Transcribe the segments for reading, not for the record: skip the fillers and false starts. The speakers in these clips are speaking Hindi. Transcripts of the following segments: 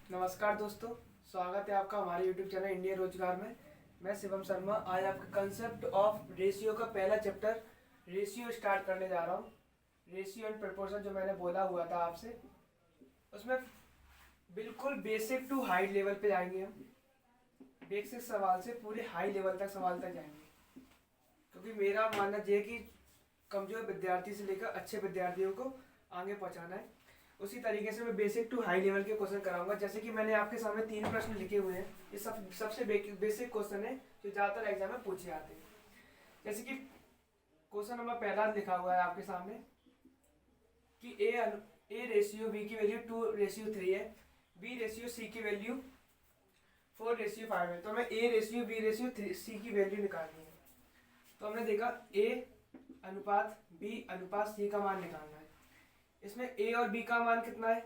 नमस्कार दोस्तों, स्वागत है आपका हमारे YouTube चैनल इंडिया रोजगार में। मैं शिवम शर्मा आज आपके कंसेप्ट ऑफ रेशियो का पहला चैप्टर रेशियो स्टार्ट करने जा रहा हूँ। रेशियो एंड प्रपोर्शन जो मैंने बोला हुआ था आपसे, उसमें बिल्कुल बेसिक टू हाई लेवल पे जाएंगे हम। बेसिक सवाल से पूरे हाई लेवल तक सवाल तक जाएंगे, क्योंकि मेरा मानना यह है कि कमजोर विद्यार्थी से लेकर अच्छे विद्यार्थियों को आगे पहुँचाना है। उसी तरीके से मैं बेसिक टू हाई लेवल के क्वेश्चन कराऊंगा। जैसे कि मैंने आपके सामने 3 प्रश्न लिखे हुए हैं। ये सबसे बेसिक क्वेश्चन है जो ज़्यादातर एग्जाम में पूछे जाते हैं। जैसे कि क्वेश्चन नंबर पहला लिखा हुआ है आपके सामने कि ए रेशियो बी की वैल्यू 2:3 है, बी रेशियो सी की वैल्यू 4:5 है। तो हमें a ratio b ratio c की वैल्यू निकालनी है। तो हमने देखा ए अनुपात बी अनुपात सी का मान निकालना है। इसमें ए और बी का मान कितना है?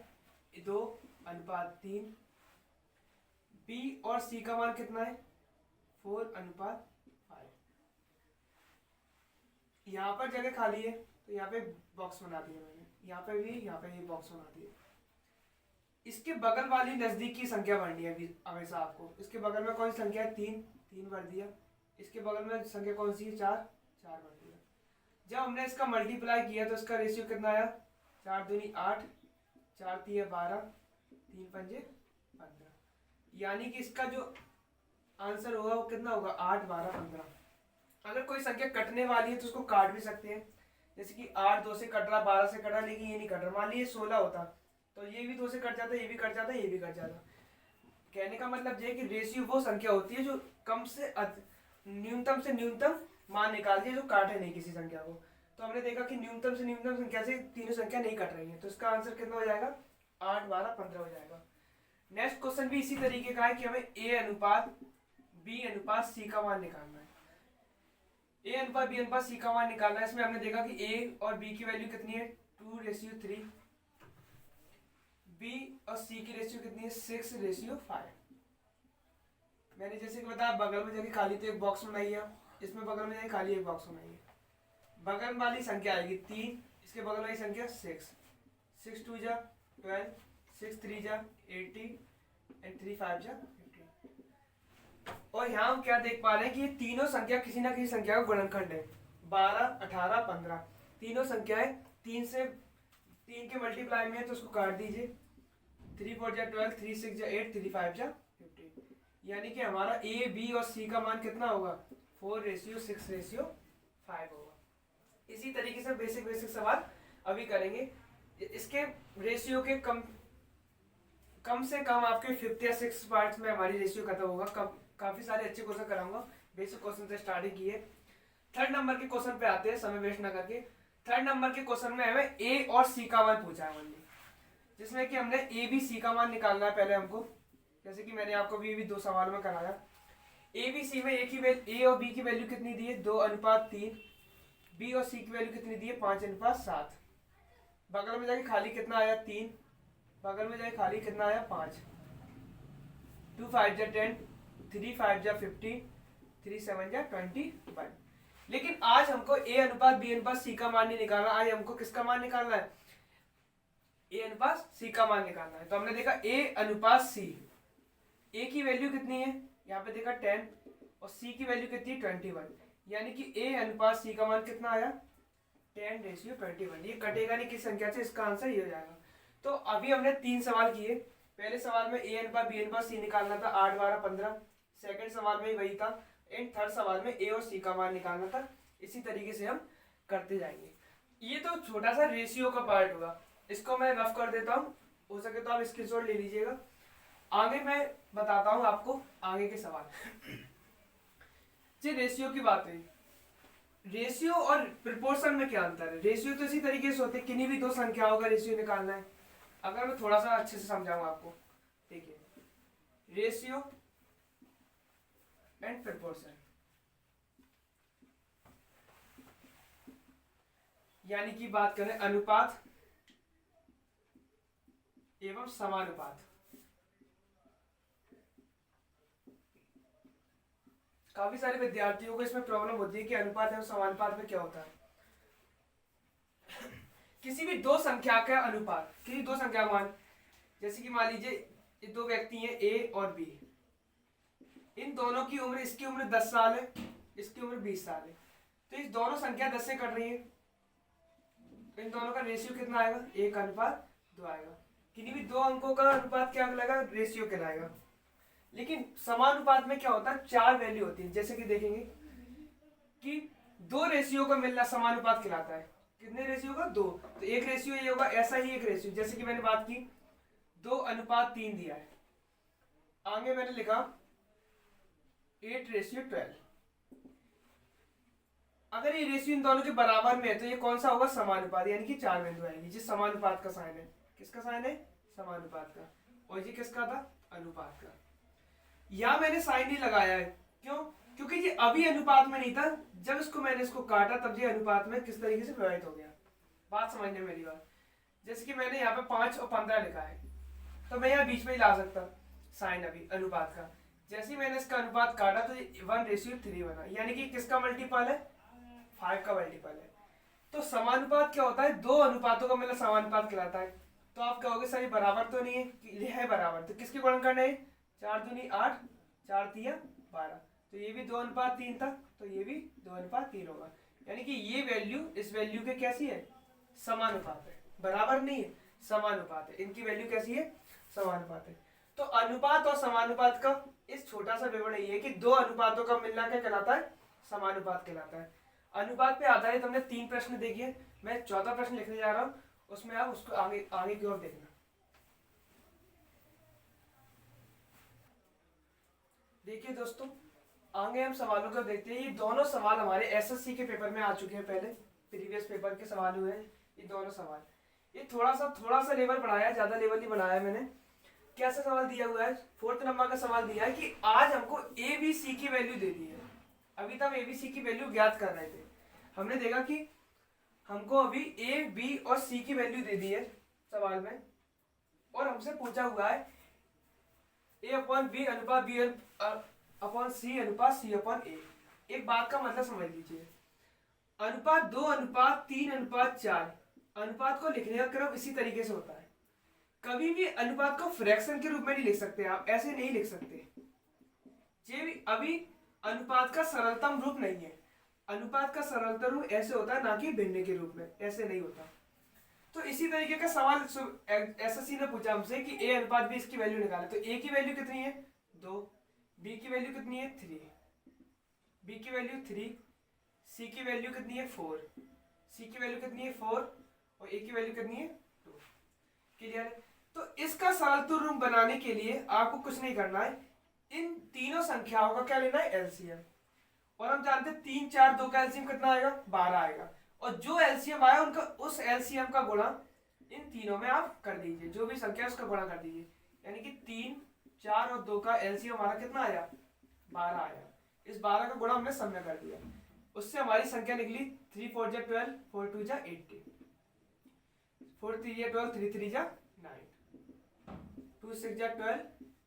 2:3। बी और सी का मान कितना है? 4:5। यहाँ पर जगह खाली है तो यहाँ पे बॉक्स बना दिया मैंने, यहाँ पे भी, यहाँ पे ये बॉक्स बना दिया। इसके बगल वाली नजदीकी संख्या भरनी है हमेशा आपको। इसके बगल में कौन सी संख्या है? 3 भर दिया। इसके बगल में संख्या कौन सी है? 4 भर दिया। जब हमने इसका मल्टीप्लाई किया तो इसका रेशियो कितना आया? 4 दूनी 8, 4 3 12, 3 5 15। यानी कि इसका जो आंसर होगा वो कितना होगा? 8 12 15। अगर कोई संख्या कटने वाली है तो उसको काट भी सकते हैं। जैसे कि 8 2 से कट रहा, 12 से कट रहा, लेकिन ये नहीं कट रहा। मान लीजिए 16 होता तो ये भी 2 से कट जाता, ये भी कट जाता, ये भी कट जाता। कहने का मतलब ये है कि रेशियो वो संख्या होती है जो न्यूनतम से न्यूनतम मान निकालती है, जो काटे नहीं किसी संख्या को। तो हमने देखा कि न्यूनतम से न्यूनतम संख्या से तीनों संख्या नहीं कट रही है, तो इसका आंसर कितना हो जाएगा? 8 12 15 हो जाएगा। नेक्स्ट क्वेश्चन भी इसी तरीके का है कि हमें ए अनुपात बी अनुपात सी का मान निकालना है। ए अनुपात बी अनुपात सी का मान निकालना है। इसमें हमने देखा कि ए और बी की वैल्यू कितनी है? 2:3। बी और सी की रेशियो कितनी है? 6:5। मैंने जैसे कि बताया, बगल में जगह खाली तो एक बॉक्स बनाई है, इसमें बगल में जगह खाली एक बॉक्स बनाई है। बगल वाली संख्या आएगी 3, इसके बगल वाली संख्या 6। 6 2 जा 12, 6 3 जा 18 एंड 3 5 जा 15। और यहाँ हम क्या देख पा रहे हैं कि ये तीनों संख्या किसी ना किसी संख्या का गुणनखंड है। 12 18 15 तीनों संख्याएं 3 के मल्टीप्लाई में है, तो उसको काट दीजिए। 3 4 जा 12, 3 6 जा 8, 3 5 जा 15। यानी कि हमारा ए बी और सी का मान कितना होगा? 4:6:5 होगा। इसी तरीके से बेसिक सवाल अभी करेंगे। इसके रेशियो के कम से कम आपके 5th या 6th पार्ट्स में हमारी रेशियो खत्म होगा। काफी सारे अच्छे क्वेश्चन कराऊंगा। बेसिक क्वेश्चन से स्टार्टिंग की है। 3rd नंबर के क्वेश्चन पे आते हैं, समय वेस्ट ना करके। 3rd नंबर के क्वेश्चन में हमें ए और सी का मान पूछा है हमने, जिसमें कि हमने ए बी सी का मान निकालना है पहले हमको। जैसे कि मैंने आपको भी 2 सवालों में कराया। ए बी सी में ए और बी की वैल्यू कितनी दी है? 2:3। बी और सी की वैल्यू कितनी दी है? 5:7। बगल में जाके खाली कितना आया? 3। बगल में जाके खाली कितना आया? 5। 2 5 जा 10, 3 5 जा 15, 3 7 जा 21। लेकिन आज हमको ए अनुपात बी अनुपात सी का मान नहीं निकालना। आज हमको किसका मान निकालना है? ए अनुपात सी का मान निकालना है। तो हमने देखा ए अनुपात सी, ए की वैल्यू कितनी है? यहाँ पे देखा 10 और सी की वैल्यू कितनी है? 21। यानी कि ए अनुपात सी का मान कितना आया? 10:21। ये कटेगा नहीं किस संख्या से, इसका आंसर ये हो जाएगा। तो अभी हमने 3 सवाल किए। पहले सवाल में ए अनुपात बी अनुपात सी निकालना था, 8 12 15। सेकंड सवाल में वही था। एंड 3rd सवाल में ए और सी का मान निकालना था। इसी तरीके से हम करते जाएंगे। ये तो छोटा सा रेशियो का पार्ट होगा, इसको मैं रफ कर देता हूँ। हो सके तो आप स्क्रीनशॉट ले लीजिएगा। आगे मैं बताता हूँ आपको आगे के सवाल। जी, रेशियो की बात है। रेशियो और प्रोपोर्शन में क्या अंतर है? रेशियो तो इसी तरीके से होते हैं, किन्हीं भी 2 संख्याओं का रेशियो निकालना है। अगर मैं थोड़ा सा अच्छे से समझाऊंगा आपको, देखिए, रेशियो एंड प्रोपोर्शन, यानी कि बात करें अनुपात एवं समानुपात। काफी सारे विद्यार्थियों को इसमें प्रॉब्लम होती है कि अनुपात एवं समानुपात में क्या होता है। किसी भी 2 संख्या का अनुपात, किसी 2 संख्या मान, जैसे कि मान लीजिए ये दो व्यक्ति हैं ए और बी, इन दोनों की उम्र, इसकी उम्र 10 साल है, इसकी उम्र 20 साल है, तो इस दोनों संख्या 10 से कट रही है, तो इन दोनों का रेशियो कितना आएगा, 1:2 आएगा। किन्हीं भी दो अंकों का अनुपात क्या कहलाएगा, रेशियो कहलाएगा। लेकिन समानुपात में क्या होता है, 4 वैल्यू होती है, जैसे कि देखेंगे कि 2 रेशियो का मिलना समानुपात कहलाता है। कितने रेशियो का, 2, तो एक रेशियो ये होगा, ऐसा ही एक रेशियो, जैसे कि मैंने बात की 2:3 दिया है, आगे मैंने लिखा 8:12। अगर ये रेशियो इन दोनों के बराबर में है तो ये कौन सा होगा, समानुपात, यानी कि 4 बिंदु आएंगे। जिस समानुपात का साइन है, किसका साइन है, समानुपात का, और ये किसका था, अनुपात का। यहां मैंने साइन नहीं लगाया है, क्यों, क्योंकि ये अभी अनुपात में नहीं था, जब मैंने इसको काटा तब ये अनुपात में किस तरीके से प्रभावित हो गया। बात समझने मेरी बात, जैसे कि मैंने यहाँ पे 5 और 15 लिखा है, तो मैं यहाँ बीच में ही ला सकता साइन अभी अनुपात का। जैसे ही मैंने इसका अनुपात काटा तो 1:3 बना, यानी कि किसका मल्टीपल है, 5 का मल्टीपल है। तो समानुपात क्या होता है, दो अनुपातों का मिलना समानुपात कहलाता है। तो आप कहोगे सर ये बराबर तो नहीं है, ये है बराबर, तो किसके गुणन करना है, 4 दूनी 8, 4 तिया 12, तो ये भी 2:3 था, तो ये भी 2:3 होगा, यानी कि ये वैल्यू इस वैल्यू के कैसी है, समानुपात है, बराबर नहीं है, समानुपात है, इनकी वैल्यू कैसी है, समानुपात है। तो अनुपात और समानुपात का इस छोटा सा विवरण ये है कि दो अनुपातों का मिलना क्या कहलाता है, समानुपात कहलाता है। अनुपात पे आधारित हमने 3 प्रश्न देखे, मैं चौथा प्रश्न लिखने जा रहा हूं, उसमें आप उसको आगे आगे की ओर देखना। देखिए दोस्तों, आगे हम सवालों को देखते हैं। ये दोनों सवाल हमारे एसएससी के पेपर में आ चुके हैं, पहले प्रीवियस पेपर के सवाल हुए हैं ये दोनों सवाल। ये थोड़ा सा लेवल बढ़ाया, ज्यादा लेवल नहीं बढ़ाया मैंने। कैसा सवाल दिया हुआ है, 4th नंबर का सवाल दिया है कि आज हमको ए बी सी की वैल्यू दे दी है। अभी तक ए बी सी की वैल्यू ज्ञात कर रहे थे, हमने देखा कि हमको अभी ए बी और सी की वैल्यू दे दी है सवाल में, और हमसे पूछा हुआ है A/B अनुपात B अपॉन C अनुपात C अपॉन A। एक बात का मतलब समझ लीजिए, अनुपात 2:3:4 अनुपात को लिखने का क्रम इसी तरीके से होता है। कभी भी अनुपात को फ्रैक्शन के रूप में नहीं लिख सकते, आप ऐसे नहीं लिख सकते। ये भी अभी अनुपात का सरलतम रूप नहीं है, अनुपात का सरलतम रूप ऐसे होता है, ना कि भिन्न के रूप में, ऐसे नहीं होता। तो इसी तरीके का सवाल एसएससी ने पूछा हमसे कि A/B इसकी वैल्यू निकाले, तो A की वैल्यू कितनी है 2, B की वैल्यू कितनी है 3, B की वैल्यू 3, C की वैल्यू कितनी है 4, C की वैल्यू कितनी है 4 और A की वैल्यू कितनी है 2। क्लियर है। तो इसका सरलतम रूप बनाने के लिए आपको कुछ नहीं करना है, इन तीनों संख्याओं का क्या लेना है, एलसीएम। और हम जानते हैं 3, 4, 2 का एलसीएम कितना आएगा, 12 आएगा, और जो एलसीएम आया उनका उस एलसीएम का गुणा इन तीनों में आप कर दीजिए, जो भी संख्या उसका गुणा कर दीजिए, यानी कि 3, 4 और 2 का एलसीएम हमारा कितना आया, 12 आया। इस 12 का गुणा हमने सब में कर दिया, उससे हमारी संख्या निकली 3 4 जा 12, 4 2 जा 18, 4 3 जा 12, 3 3 जा 9, 2 6 जा 12,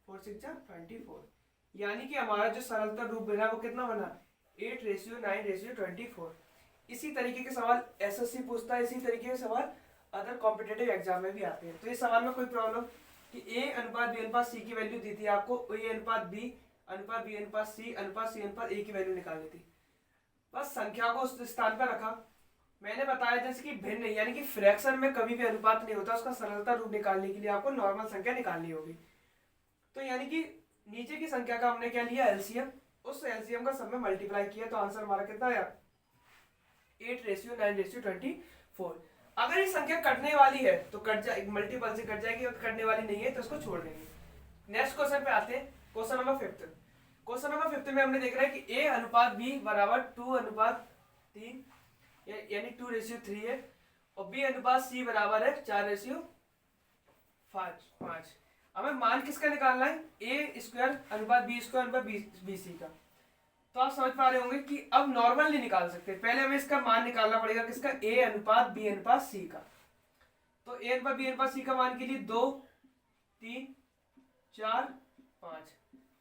4 6 जा 24, यानी कि हमारा जो सरलता रूप बना वो कितना बना, 8:9:24। इसी तरीके के सवाल एसएससी पूछता है, इसी तरीके के सवाल अदर कॉम्पिटिटिव एग्जाम में भी आते हैं। तो इस सवाल में कोई प्रॉब्लम कि A/B/C की वैल्यू दी थी आपको, A/B/B/C/C/A की वैल्यू निकालनी थी, बस संख्या को उस स्थान पर रखा। मैंने बताया जैसे कि भिन्न यानी कि फ्रैक्शन में कभी भी अनुपात नहीं होता, उसका सरलता रूप निकालने के लिए आपको नॉर्मल संख्या निकालनी होगी। तो यानी कि नीचे की संख्या का हमने क्या लिया, एलसीएम, उस एलसीएम का सब में मल्टीप्लाई किया, तो आंसर हमारा कितना आया, 8:9:24। अगर ये संख्या कटने वाली है तो कट जाएगी, मल्टीपल से कट जाएगी, और कटने वाली नहीं है तो उसको छोड़ देंगे। नेक्स्ट क्वेश्चन पे आते हैं, क्वेश्चन नंबर 5। क्वेश्चन नंबर 5 में हमने देख रहा है कि A/B बराबर 2:3 यानी 2:3 है, और B/C बराबर है 4:5। हमें मान किसका निकालना है, A²/B²/BC का। तो आप समझ पा रहे होंगे कि अब नॉर्मल नहीं निकाल सकते, पहले हमें इसका मान निकालना पड़ेगा, किसका, A/B/C का। तो A/B/C का मान के लिए 2 3 4 5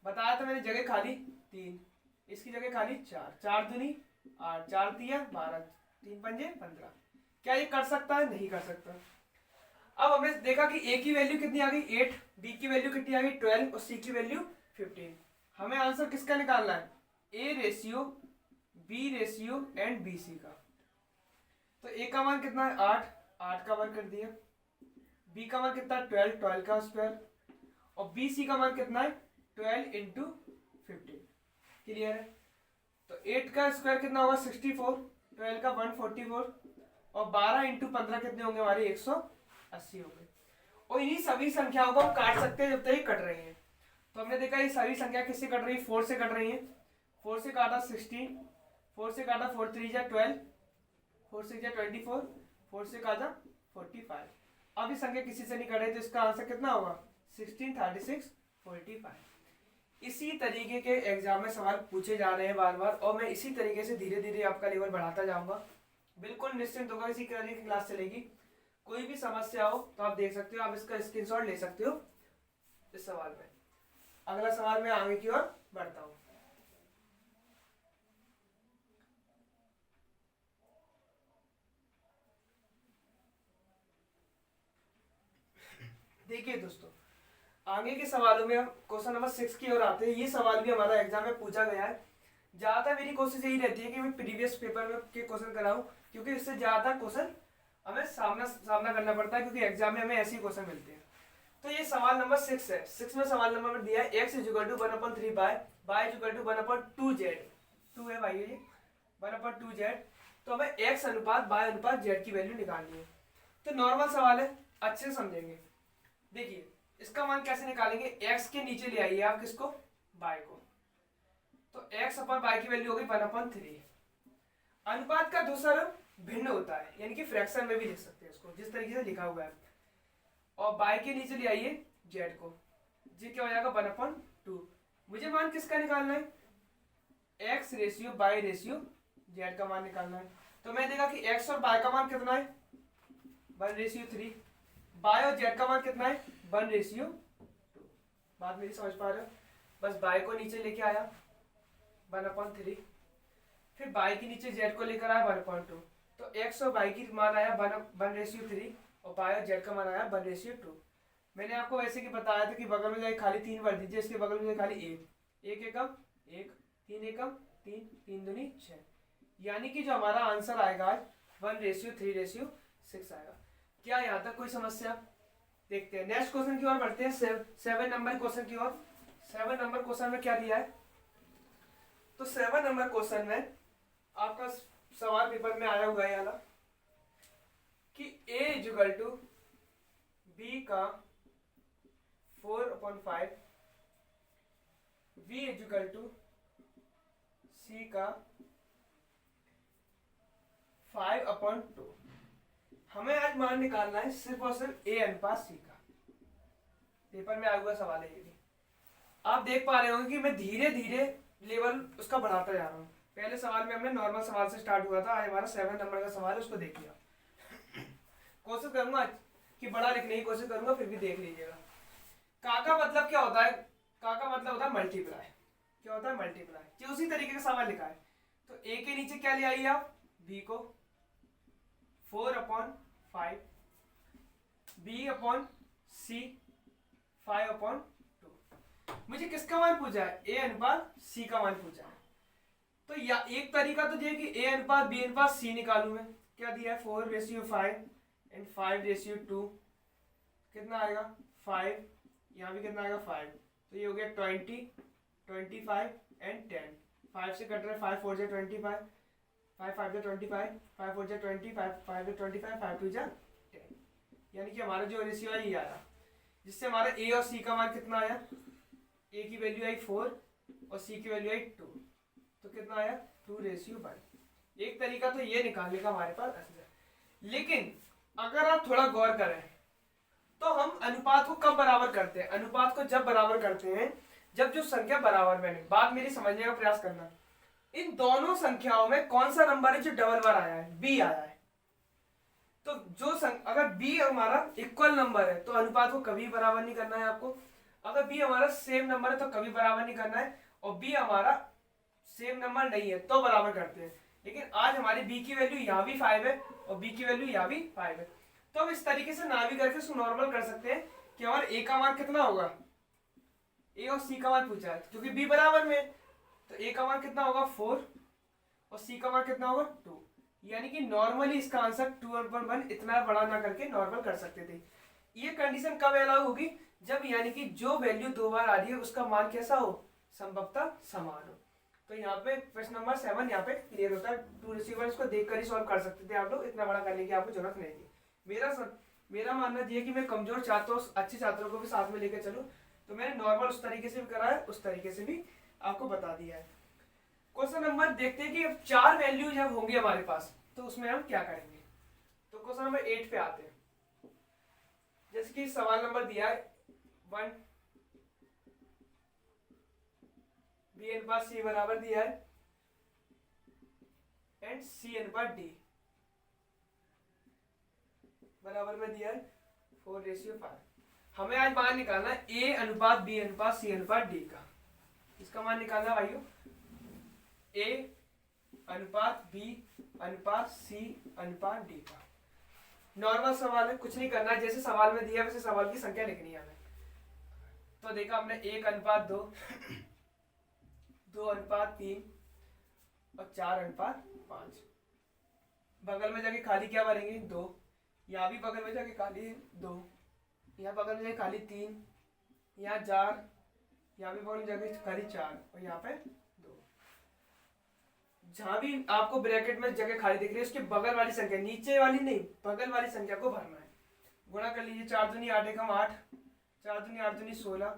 बताया था मैंने, जगह खाली 3, इसकी जगह खाली 4, 4 दूनी 8, 4 तिया 12, 3 पंजे 15। क्या ये कर सकता है, नहीं कर सकता। अब हमने देखा कि ए की वैल्यू कितनी आ गई 8, बी की वैल्यू कितनी आ गई 12 और सी की वैल्यू 15। हमें आंसर किसका निकालना है, a ratio b ratio and b c का। तो ए का मान कितना है 8, 8 का वन कर दिया, बी का मान कितना 12, 12 का स्क्वायर, और बी सी का मान कितना है 12 इंटू 15। क्लियर है। तो 8 का स्क्वायर कितना होगा 64, 12 का 144 और 12 इंटू 15 कितने होंगे हमारे 180 होंगे। और इन्हीं सभी संख्याओं को हम काट सकते हैं जब तक ये कट रही हैं। तो हमने देखा ये सारी संख्या किससे कट रही है, 4 से कट रही है। 4 से काटा 16, 4 से काटा 4 3 जा 12, 4 6 जा 24, 4 से काटा 45। अब ये संख्या किसी से नहीं कट रही तो इसका आंसर कितना होगा 16, 36, 45। इसी तरीके के एग्जाम में सवाल पूछे जा रहे हैं बार बार, और मैं इसी तरीके से धीरे धीरे आपका लेवल बढ़ाता जाऊंगा। बिल्कुल निश्चिंत होगा, इसी तरीके की क्लास चलेगी। कोई भी समस्या हो तो आप देख सकते हो, आप इसका स्क्रीनशॉट ले सकते हो इस सवाल में। अगला सवाल मैं आगे की ओर बढ़ता हूं। देखिए दोस्तों, आगे के सवालों में हम क्वेश्चन नंबर 6 की ओर आते हैं। ये सवाल भी हमारा एग्जाम में पूछा गया है। ज्यादातर मेरी कोशिश यही रहती है कि मैं प्रीवियस पेपर में के क्वेश्चन कराऊं, क्योंकि इससे ज्यादा क्वेश्चन हमें सामना करना पड़ता है, क्योंकि एग्जाम में हमें ऐसे ही क्वेश्चन मिलते हैं। तो ये सवाल नंबर 6 है। 6 में सवाल नंबर में दिया है x = 1/3 y = 1/2z। 2 है भाई, ये 1/2z। तो हमें x अनुपात y अनुपात z की वैल्यू निकालनी है। तो नॉर्मल सवाल है, अच्छे से समझेंगे। देखिए इसका मान कैसे निकालेंगे, x के नीचे ले आइए आप किसको, y को। तो x/y की वैल्यू होगी 1/3। अनुपात का दूसरा रूप भिन्न होता है, यानी कि फ्रैक्शन में भी लिख सकते हैं इसको, जिस तरीके से लिखा हुआ है। और y के नीचे ले आइए z को, जी क्या हो जाएगा 1/2। मुझे मान किसका निकालना है, x ratio y ratio z का मान निकालना है। तो मैं देखा कि x और y का मान कितना है 1:3, y और z का मान कितना है 1:2। बात मेरी समझ पा रहे हो। बस y को नीचे लेके आया 1/3, फिर y के नीचे z को लेकर आया 1/2। तो x और y की मान आया 1:3 और y और z का मान आया 1:2। मैंने आपको वैसे कि बताया था कि बगल में जाए खाली 3 भर दीजिए, इसके बगल में जाए खाली 1, 1 एकम 1, 3 एकम 3, 3 दूनी 6, यानी कि जो हमारा आंसर आएगा आज 1:3:6 आएगा। क्या यहाँ तक कोई समस्या? देखते हैं नेक्स्ट क्वेश्चन की ओर बढ़ते हैं। 7 नंबर क्वेश्चन की ओर। 7 नंबर क्वेश्चन में क्या दिया है, तो 7 नंबर क्वेश्चन में आपका सवाल पेपर में आया हुआ है वाला कि a = b का 4/5, b = c का 5/2। हमें आज मान निकालना है सिर्फ और सिर्फ a अनुपात c का। पेपर में आया हुआ सवाल है ये भी। आप देख पा रहे होंगे कि मैं धीरे धीरे लेवल उसका बढ़ाता जा रहा हूँ। पहले सवाल में हमने नॉर्मल सवाल से स्टार्ट हुआ था, आज हमारा 7 नंबर का सवाल है, उसको देख लिया। कोशिश करूंगा कि बड़ा लिखने की कोशिश करूंगा, फिर भी देख लीजिएगा। का का मतलब क्या होता है, का का मतलब होता है मल्टीप्लाई। क्या होता है मल्टीप्लाई, कि उसी तरीके का सवाल लिखा है। तो a के नीचे क्या ले आइए आप, b को 4/5, b/c 5/2। मुझे किसका मान पूछा है, a अनुपात c का मान पूछा है। तो या एक तरीका तो ये कि a अनुपात b अनुपात c निकालूं मैं। क्या दिया है 4:5 एंड 5:2, कितना आएगा 5, यहाँ भी कितना आएगा 5। तो ये हो गया 20, 25 एंड 10। 5 से कट रहे 5 4 जा 25, 5 5 जा 25, 5 4 जा 20, 5 5 जा 25, 5 2 जा 10। यानी कि हमारा जो रेशियो है ये आया, जिससे हमारा a और c का मान कितना आया, a की वैल्यू आई 4 और c की वैल्यू आई 2, तो कितना आया 2:1। एक तरीका तो ये निकालने का हमारे पास है। लेकिन अगर आप थोड़ा गौर करें तो हम अनुपात को कब बराबर करते हैं, अनुपात को जब बराबर करते हैं जब जो संख्या बराबर में है। बात मेरी समझने का प्रयास करना, इन दोनों संख्याओं में कौन सा नंबर है जो डबल बार आया है, b आया है। तो जो अगर b हमारा इक्वल नंबर है तो अनुपात को कभी बराबर नहीं करना है आपको। अगर b हमारा सेम नंबर है तो कभी बराबर नहीं करना है, और b हमारा सेम नंबर नहीं है तो बराबर करते हैं। लेकिन आज हमारी b की वैल्यू यहाँ भी 5 है और b की वैल्यू यहाँ भी 5 है, तो अब इस तरीके से ना भी करके उसको नॉर्मल कर सकते हैं कि हमारा ए का मान कितना होगा, ए और सी का मान पूछा है क्योंकि बी बराबर में, तो ए का मान कितना होगा 4 और सी का मान कितना होगा 2, यानी कि नॉर्मली इसका आंसर 2/1 इतना बड़ा ना करके नॉर्मल कर सकते थे। ये कंडीशन कब अलाउ होगी, जब यानी कि जो वैल्यू 2 बार आ रही है उसका मान कैसा हो, संभवतः समान हो। तो यहाँ पे प्रश्न नंबर 7 यहाँ पे क्लियर होता है। टू रिसीवर इसको देखकर ही सॉल्व कर सकते थे आप लोग, इतना बड़ा करने की आपको जरूरत नहीं थी। मेरा मानना ये है कि मैं कमजोर छात्रों अच्छे छात्रों को भी साथ में लेकर चलूं, तो मैंने नॉर्मल उस तरीके से भी करा है, उस तरीके से भी आपको बता दिया है। क्वेश्चन नंबर देखते हैं कि अब 4 वैल्यू जब होंगी हमारे पास तो उसमें हम क्या करेंगे। तो क्वेश्चन नंबर 8 पे आते हैं। जैसे कि सवाल नंबर दिया है 1 बी अनुपात सी बराबर दिया है एंड सी अनुपात डी बराबर में दिया है 4:5। हमें आज मान निकालना है ए अनुपात बी अनुपात सी अनुपात डी का। इसका मान निकालना भाइयों, ए अनुपात बी अनुपात सी अनुपात डी का। नॉर्मल सवाल है, कुछ नहीं करना है, जैसे सवाल में दिया वैसे सवाल की संख्या लिखनी है हमें। तो देखा हमने 1:2, 2:3 और 4:5। बगल में जाके खाली क्या भरेंगे 2, यहाँ भी बगल में जाके खाली 2, यहाँ बगल में जाके खाली 3, यहाँ 4, यहाँ भी बगल में जाके खाली 4 और यहाँ पे 2। जहां भी आपको ब्रैकेट में जगह खाली दिख रही है उसके बगल वाली संख्या, नीचे वाली नहीं, बगल वाली संख्या को भरना है। गुणा कर लीजिए, 4 दूनी 8 एकम 8, 4 दूनी 8 दूनी 16,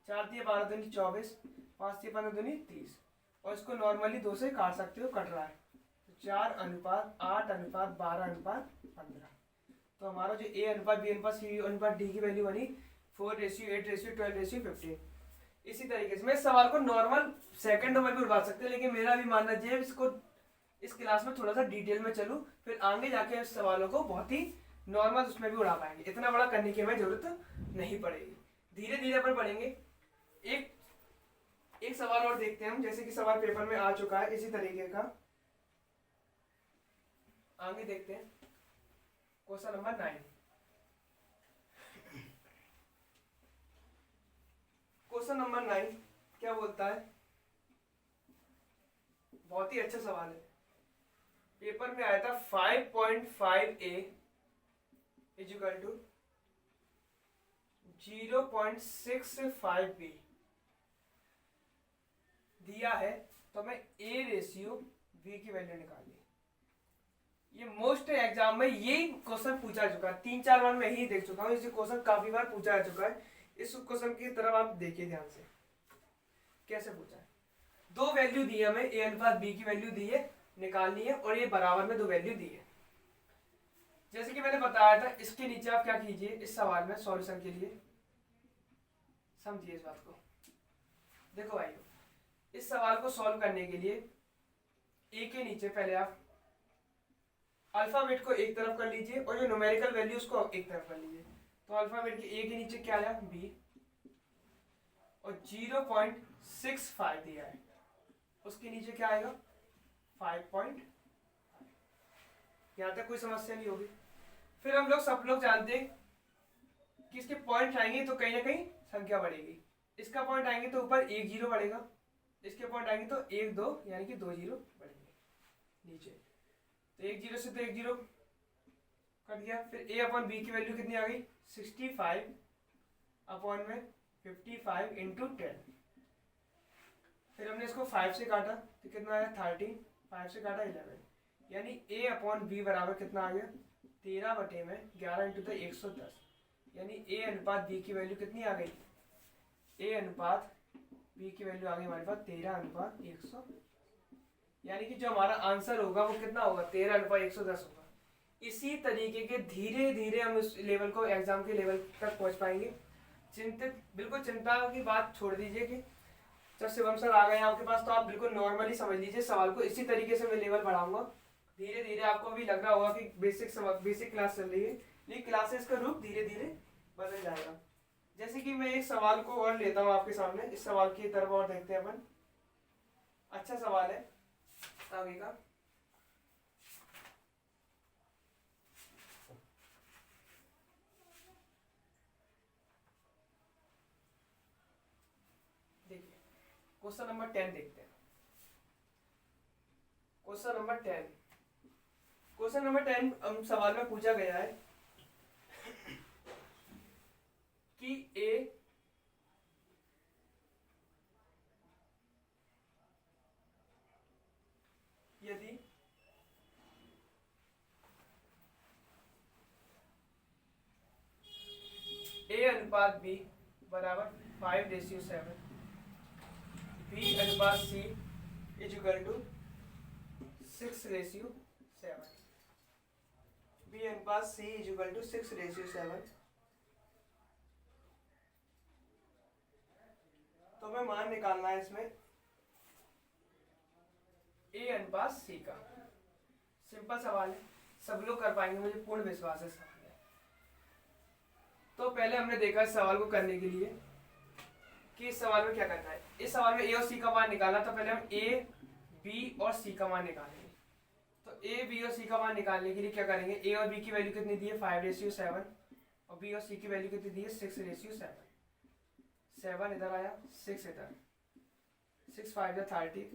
4 दिए 12 दूनी 24, 5 दिए 15 दूनी 30 और इसको नॉर्मली 2 से काट सकते हो, कट रहा है। तो 4:8:12:15। तो हमारा जो ए अनुपात बी अनुपात सी अनुपात डी की वैल्यू बनी 4:8:12:15। इसी तरीके से मैं सवाल को नॉर्मल सेकंडों में भी उड़वा सकते हैं, लेकिन मेरा भी मानना है इसको इस क्लास में थोड़ा सा डिटेल में चलूं, फिर आगे जाके इस सवालों को बहुत ही नॉर्मल उसमें भी उड़ा पाएंगे। इतना बड़ा करने की हमें जरूरत नहीं पड़ेगी, धीरे धीरे अपन पढ़ेंगे। एक सवाल और देखते हैं हम, जैसे कि सवाल पेपर में आ चुका है इसी तरीके का। आगे देखते हैं क्वेश्चन नंबर 9। क्वेश्चन नंबर 9 क्या बोलता है, बहुत ही अच्छा सवाल है, पेपर में आया था 5.5a इक्वल टू 0.65b दिया है, तो मैं a रेशियो b की वैल्यू निकाली। ये मोस्ट एग्जाम में यही क्वेश्चन पूछा चुका है, 3-4 बार मैं ही देख चुका हूँ, इसे क्वेश्चन काफी बार पूछा जा चुका है। इस क्वेश्चन की तरफ आप देखिए ध्यान से, कैसे पूछा है। 2 वैल्यू दी है हमें, ए अनुपात बी की वैल्यू दी है, निकालनी है, और ये बराबर में 2 वैल्यू दी है। जैसे कि मैंने बताया था, इसके नीचे आप क्या कीजिए, इस सवाल में सॉल्यूशन के लिए समझिए इस बात को। देखो भाइयों, इस सवाल को सॉल्व करने के लिए ए के नीचे पहले आप अल्फाबेट को एक तरफ कर लीजिए और जो न्यूमेरिकल वैल्यू उसको एक तरफ कर लीजिए। तो अल्फाबेट के ए के नीचे क्या आया बी और 0.65 दिया है, उसके नीचे क्या आएगा 5. यहां तक कोई समस्या नहीं होगी। फिर हम लोग सब लोग जानते हैं कि इसके पॉइंट आएंगे तो कहीं ना कहीं संख्या बढ़ेगी। इसका पॉइंट आएंगे तो ऊपर 1 0 बढ़ेगा, इसके पॉइंट आएंगे तो 1 2 यानी कि 2 0 बढ़ेंगे नीचे। तो 1 0 से तो 1 0 कट गया। फिर a अपॉन बी की वैल्यू कितनी आ गई 65 अपॉन में 55 इंटू 10। फिर हमने इसको 5 से काटा तो कितना आया 13, 5 से काटा 11, यानी a अपॉन बी बराबर कितना आ गया 13 बटे में 11 इंटू 110, यानी a अनुपात b की वैल्यू कितनी आ गई, a अनुपात b की वैल्यू आ गई हमारे पास 13:110, यानी कि जो हमारा आंसर होगा वो कितना होगा 13:110 होगा। इसी तरीके के धीरे धीरे हम इस लेवल को एग्जाम के लेवल तक पहुंच पाएंगे। बिल्कुल चिंता की बात छोड़ दीजिए कि जब शिवम सर आ गए आपके पास तो आप बिल्कुल नॉर्मली समझ लीजिए सवाल को। इसी तरीके से मैं लेवल बढ़ाऊंगा, धीरे धीरे आपको भी लग रहा होगा कि बेसिक क्लास चल रही है, लेकिन क्लासेस का रूप धीरे धीरे बदल जाएगा। जैसे कि मैं एक सवाल को और लेता हूँ आपके सामने, इस सवाल की तरफ और देखते हैं अपन। अच्छा सवाल है आगे का। क्वेश्चन नंबर 10 देखते हैं। क्वेश्चन नंबर 10, क्वेश्चन नंबर 10 सवाल में पूछा गया है कि ए यदि ए अनुपात बी बराबर 5:7, बी अनुपात सी इज इक्वल टू 6:7, बी अनुपात सी इज इक्वल टू 6:7, तो हमें मान निकालना है इसमें ए अनुपात सी का। सिंपल सवाल है, सब लोग कर पाएंगे, मुझे पूर्ण विश्वास है। सवाल है तो पहले हमने देखा इस सवाल को करने के लिए कि इस सवाल में क्या करना है। इस सवाल में ए और सी का मान निकालना, तो पहले हम ए बी और सी का मान निकालेंगे। तो ए बी और सी का मान निकालने के लिए क्या करेंगे, ए और बी की वैल्यू कितनी दी है 5:7 और बी और सी की वैल्यू कितनी दी है 6:7। 7 इधर आया, 6 इधर, 6 5 जा 30,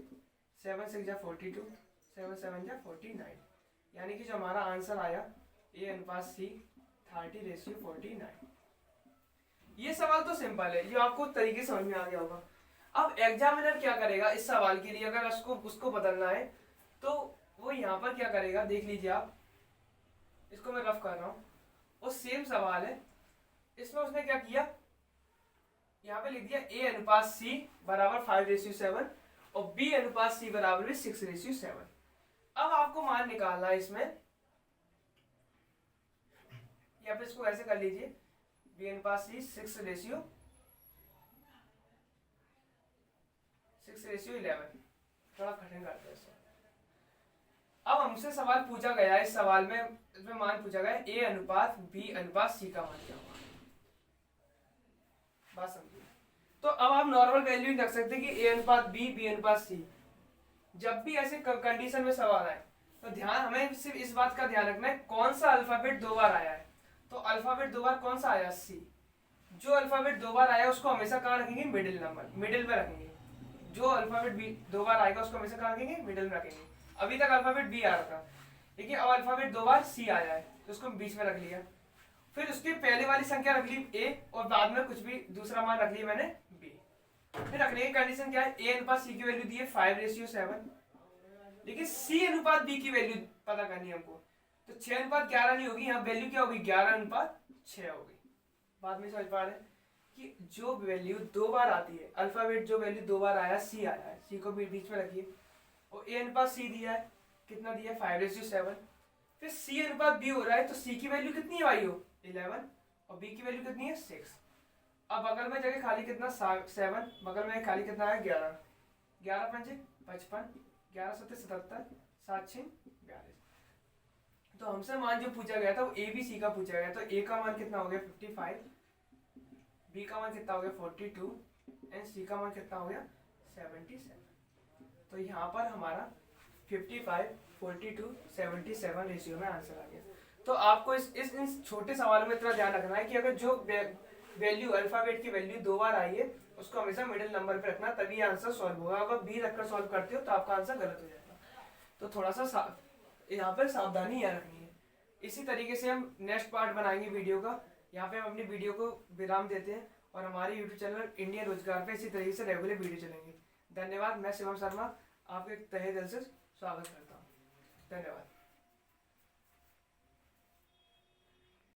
7 6 जा 42, 7 7 जा 49, यानी कि जो हमारा आंसर आया ए अनुपात सी 30:49। ये सवाल तो सिंपल है, ये आपको तरीके समझ में आ गया होगा। अब एग्जामिनर क्या करेगा इस सवाल के लिए, अगर उसको बदलना है तो वो यहाँ पर क्या करेगा, देख लीजिए आप, इसको मैं रफ कर रहा हूँ, वो सेम सवाल है, इसमें उसने क्या किया, यहाँ पे लिख दिया ए अनुपात सी बराबर 5:7 और बी अनुपात सी बराबर भी 6:7। अब आपको मान निकालना है इसमें, या फिर इसको ऐसे कर लीजिए, बी अनुपात सी 6:11, थोड़ा कठिन करते हैं इसको। अब हमसे सवाल पूछा गया है, इस सवाल में इसमें मान पूछा गया है ए अनुपात बी अनुपात सी का मान क्या होगा, बात समझिए। तो अब आप नॉर्मल वैल्यू रख सकते हैं कि ए अनुपात बी अनुपात सी। जब भी ऐसे कंडीशन में सवाल आए तो हमें सिर्फ इस बात का ध्यान रखना है कौन सा अल्फाबेट 2 बार आया है। तो अल्फाबेट 2 बार कौन सा आया, सी। जो अल्फाबेट 2 बार आया उसको हमेशा कहाँ रखेंगे, मिडिल में रखेंगे। जो अल्फाबेट बी 2 बार आएगा उसको हमेशा कहाँ रखेंगे, मिडिल में रखेंगे। अभी तक अल्फाबेट बी आ रहा था, लेकिन अब अल्फाबेट 2 बार सी आया है तो उसको बीच में रख लिया। फिर उसकी पहले वाली संख्या रख ली ए और बाद में कुछ भी दूसरा मान रख लिया मैंने बी। फिर रखने की कंडीशन क्या है, ए अनुपात सी की वैल्यू दी है 5:7, लेकिन सी अनुपात बी की वैल्यू पता करनी है हमको। तो 6:11 नहीं होगी, यहाँ वैल्यू क्या होगी 11:6 होगी। बाद में समझ पा रहे हैं कि जो वैल्यू 2 बार आती है, अल्फाबेट जो वैल्यू 2 बार आया सी आया है, सी को भी बीच में रखिए। और ए अनुपात सी दिया है, कितना दिया है 5:7। फिर सी अनुपात बी हो रहा है तो सी की वैल्यू कितनी है भाई, 11 और बी की वैल्यू कितनी है 6। अब बगल में जगह खाली कितना 7, बगल में खाली कितना है 11, 11 5 55, 11 7 77, 7 6 42। तो हमसे मान जो पूछा गया था वो ए बी सी का पूछा गया। तो ए का मान कितना हो गया 55, बी का मान कितना हो गया 42 एंड सी का मान कितना हो गया 77। तो यहाँ पर हमारा 55 42 77 रेशियो में आंसर आ गया। तो आपको इन छोटे सवालों में इतना ध्यान रखना है कि अगर जो वैल्यू अल्फाबेट की वैल्यू 2 बार आई है उसको हमेशा मिडिल नंबर पे रखना, तभी आंसर सॉल्व होगा। अगर बी रखकर सॉल्व करते हो तो आपका आंसर गलत हो जाएगा। तो थोड़ा सा यहाँ पर सावधानी यहाँ रखनी है। इसी तरीके से हम नेक्स्ट पार्ट बनाएंगे वीडियो का। यहाँ पे हम अपनी वीडियो को विराम देते हैं और हमारे यूट्यूब चैनल इंडियन रोजगार पे इसी तरीके से रेगुलर वीडियो चलेंगे। धन्यवाद। मैं शिवम शर्मा आपके तहे दिल से स्वागत करता हूँ। धन्यवाद।